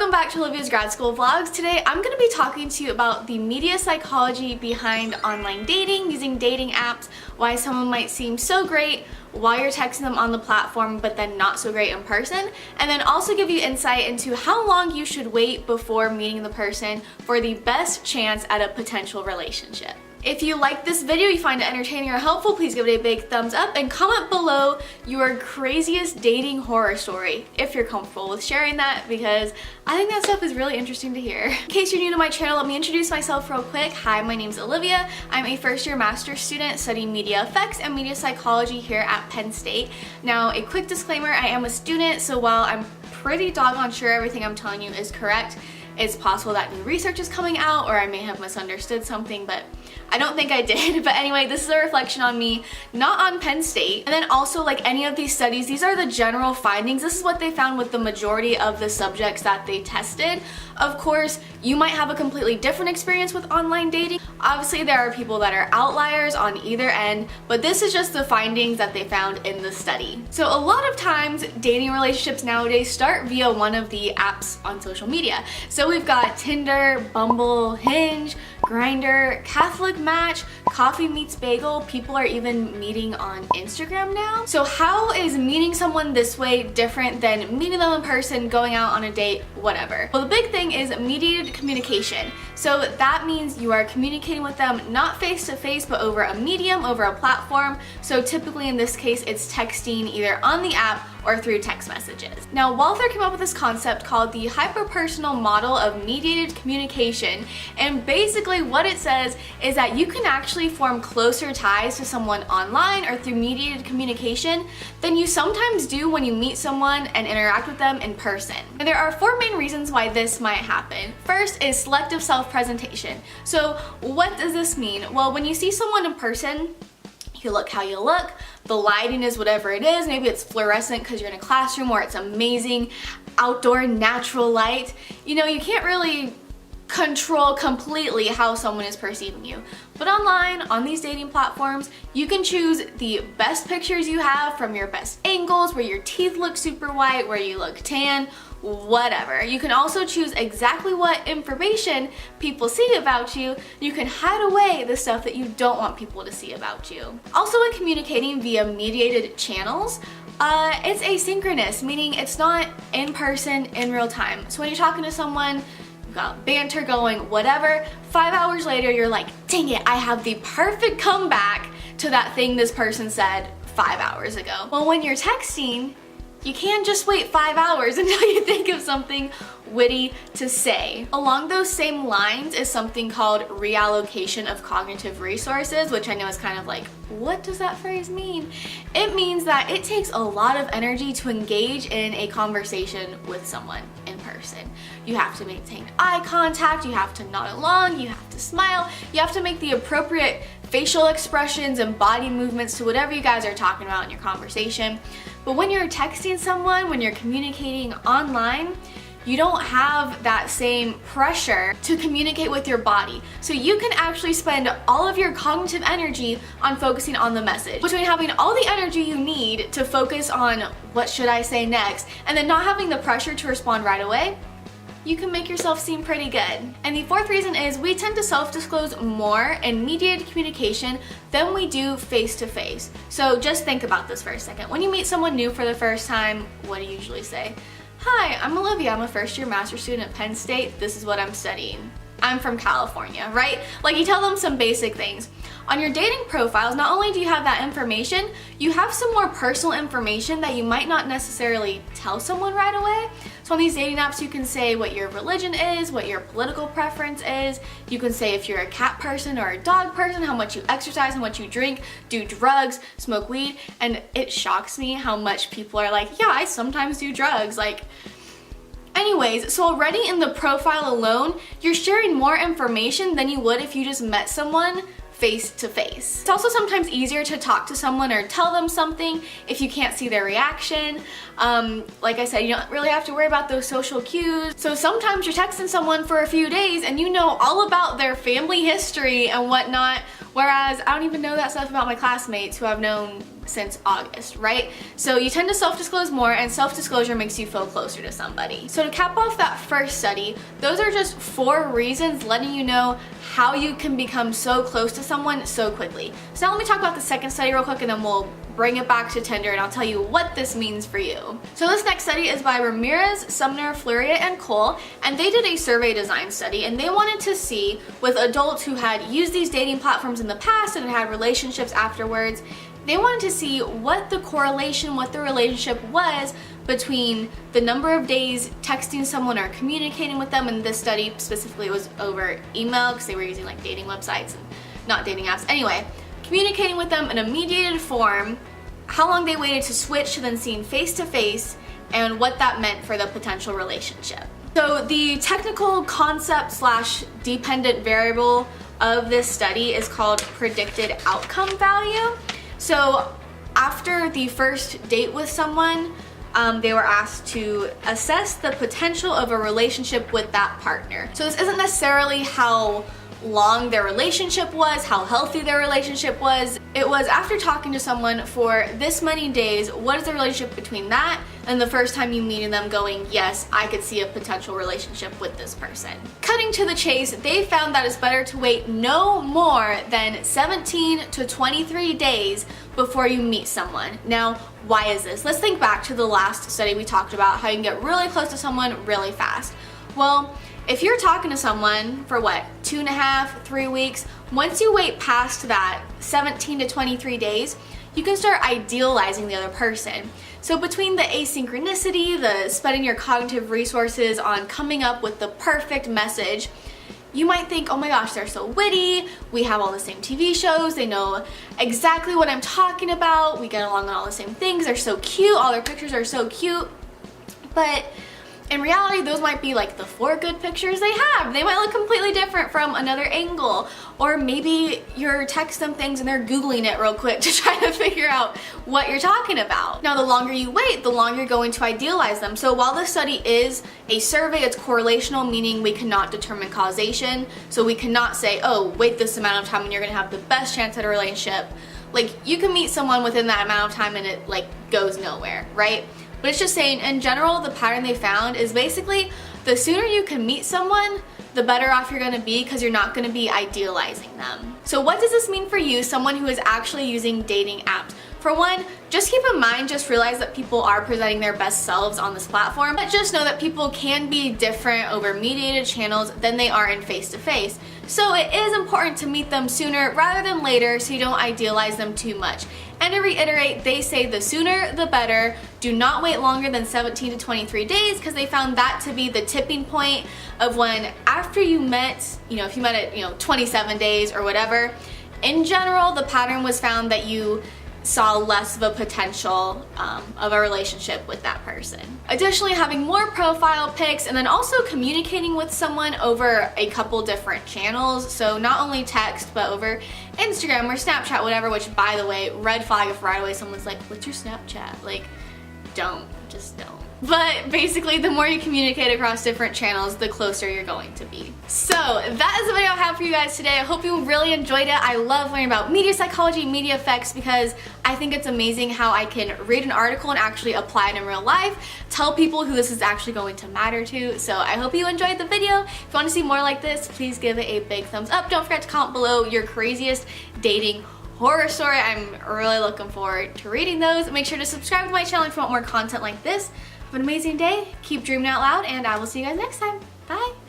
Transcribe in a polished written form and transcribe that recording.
welcome back to Olivia's grad school vlogs. Today I'm going to be talking to you about the media psychology behind online dating, using dating apps, why someone might seem so great while you're texting them on the platform but then not so great in person, and then also give you insight into how long you should wait before meeting the person for the best chance at a potential relationship. If you like this video, you find it entertaining or helpful, please give it a big thumbs up and comment below your craziest dating horror story if you're comfortable with sharing that, because I think that stuff is really interesting to hear. In case you're new to my channel, let me introduce myself real quick. Hi, my name's Olivia. I'm a first-year master's student studying media effects and media psychology here at Penn State. Now, a quick disclaimer, I am a student, so while I'm pretty doggone sure everything I'm telling you is correct, it's possible that new research is coming out or I may have misunderstood something, but I don't think I did. But anyway, this is a reflection on me, not on Penn State. And then also, like any of these studies, these are the general findings. This is what they found with the majority of the subjects that they tested. Of course, you might have a completely different experience with online dating. Obviously, there are people that are outliers on either end, but this is just the findings that they found in the study. So a lot of times, dating relationships nowadays start via one of the apps on social media. So we've got Tinder, Bumble, Hinge, Grindr, Catholic Match, Coffee Meets Bagel. People are even meeting on Instagram now. So how is meeting someone this way different than meeting them in person, going out on a date, whatever? Well, the big thing is mediated communication. So that means you are communicating with them not face to face, but over a medium, over a platform. So typically in this case, it's texting either on the app or through text messages. Now, Walther came up with this concept called the Hyperpersonal Model of mediated communication. And basically what it says is that you can actually form closer ties to someone online or through mediated communication than you sometimes do when you meet someone and interact with them in person. And there are four main reasons why this might happen. First is selective self-presentation. So what does this mean? Well, when you see someone in person, you look how you look, the lighting is whatever it is, maybe it's fluorescent because you're in a classroom, or it's amazing outdoor natural light. You know, you can't really control completely how someone is perceiving you. But online, on these dating platforms, you can choose the best pictures you have from your best angles, where your teeth look super white, where you look tan, whatever. You can also choose exactly what information people see about you. You can hide away the stuff that you don't want people to see about you. Also, when communicating via mediated channels, it's asynchronous, meaning it's not in person in real time. So when you're talking to someone, you've got banter going, whatever, 5 hours later you're like, dang it, I have the perfect comeback to that thing this person said 5 hours ago. Well, when you're texting, you can't just wait 5 hours until you think of something witty to say. Along those same lines is something called reallocation of cognitive resources, which I know is kind of like, what does that phrase mean? It means that it takes a lot of energy to engage in a conversation with someone in person. You have to maintain eye contact, you have to nod along, you have to smile, you have to make the appropriate facial expressions and body movements to whatever you guys are talking about in your conversation. But when you're texting someone, when you're communicating online, you don't have that same pressure to communicate with your body. So you can actually spend all of your cognitive energy on focusing on the message. Between having all the energy you need to focus on what should I say next, and then not having the pressure to respond right away, you can make yourself seem pretty good. And the fourth reason is we tend to self-disclose more in mediated communication than we do face-to-face. So just think about this for a second. When you meet someone new for the first time, what do you usually say? Hi, I'm Olivia. I'm a first-year master's student at Penn State. This is what I'm studying. I'm from California, right? Like, you tell them some basic things. On your dating profiles, not only do you have that information, you have some more personal information that you might not necessarily tell someone right away. So on these dating apps, you can say what your religion is, what your political preference is. You can say if you're a cat person or a dog person, how much you exercise, how much you drink, do drugs, smoke weed. And it shocks me how much people are like, yeah, I sometimes do drugs. Like, anyways, so already in the profile alone, you're sharing more information than you would if you just met someone face to face. It's also sometimes easier to talk to someone or tell them something if you can't see their reaction. Like I said, you don't really have to worry about those social cues. So sometimes you're texting someone for a few days and you know all about their family history and whatnot, whereas I don't even know that stuff about my classmates who I've known since August, right? So you tend to self-disclose more, and self-disclosure makes you feel closer to somebody. So to cap off that first study, those are just 4 reasons letting you know how you can become so close to someone so quickly. So now let me talk about the second study real quick, and then we'll bring it back to Tinder, and I'll tell you what this means for you. So this next study is by Ramirez, Sumner, Fleuriet, and Cole, and they did a survey design study, and they wanted to see with adults who had used these dating platforms in the past and had relationships afterwards, they wanted to see what the correlation, what the relationship was between the number of days texting someone or communicating with them. In this study specifically, it was over email because they were using like dating websites and not dating apps. Anyway, communicating with them in a mediated form, how long they waited to switch to then seeing face to face, and what that meant for the potential relationship. So the technical concept / dependent variable of this study is called predicted outcome value. So after the first date with someone, they were asked to assess the potential of a relationship with that partner. So this isn't necessarily how long their relationship was, how healthy their relationship was. It was after talking to someone for this many days, what is the relationship between that and the first time you meeting them going, yes, I could see a potential relationship with this person. Cutting to the chase, they found that it's better to wait no more than 17 to 23 days before you meet someone. Now, why is this? Let's think back to the last study we talked about, how you can get really close to someone really fast. Well, if you're talking to someone for what, 2.5, 3 weeks, once you wait past that 17 to 23 days, you can start idealizing the other person. So between the asynchronicity, the spending your cognitive resources on coming up with the perfect message, you might think, oh my gosh, they're so witty, we have all the same TV shows, they know exactly what I'm talking about, we get along on all the same things, they're so cute, all their pictures are so cute. But in reality, those might be like the 4 good pictures they have. They might look completely different from another angle. Or maybe you're texting them things and they're Googling it real quick to try to figure out what you're talking about. Now, the longer you wait, the longer you're going to idealize them. So while this study is a survey, it's correlational, meaning we cannot determine causation. So we cannot say, oh, wait this amount of time and you're gonna have the best chance at a relationship. Like, you can meet someone within that amount of time and it like goes nowhere, right? But it's just saying, in general, the pattern they found is basically the sooner you can meet someone, the better off you're gonna be because you're not gonna be idealizing them. So what does this mean for you, someone who is actually using dating apps? For one, just keep in mind, just realize that people are presenting their best selves on this platform, but just know that people can be different over mediated channels than they are in face-to-face. So it is important to meet them sooner rather than later so you don't idealize them too much. And to reiterate, they say the sooner the better. Do not wait longer than 17 to 23 days because they found that to be the tipping point of when after you met, if you met at 27 days or whatever, in general, the pattern was found that you saw less of a potential of a relationship with that person. Additionally, having more profile pics and then also communicating with someone over a couple different channels. So not only text, but over Instagram or Snapchat, whatever, which by the way, red flag if right away someone's like, what's your Snapchat? Like, just don't. But basically, the more you communicate across different channels, the closer you're going to be. So that is the video I have for you guys today. I hope you really enjoyed it. I love learning about media psychology, media effects, because I think it's amazing how I can read an article and actually apply it in real life, tell people who this is actually going to matter to. So I hope you enjoyed the video. If you want to see more like this, please give it a big thumbs up. Don't forget to comment below your craziest dating horror story. I'm really looking forward to reading those. Make sure to subscribe to my channel if you want more content like this. Have an amazing day, keep dreaming out loud, and I will see you guys next time. Bye!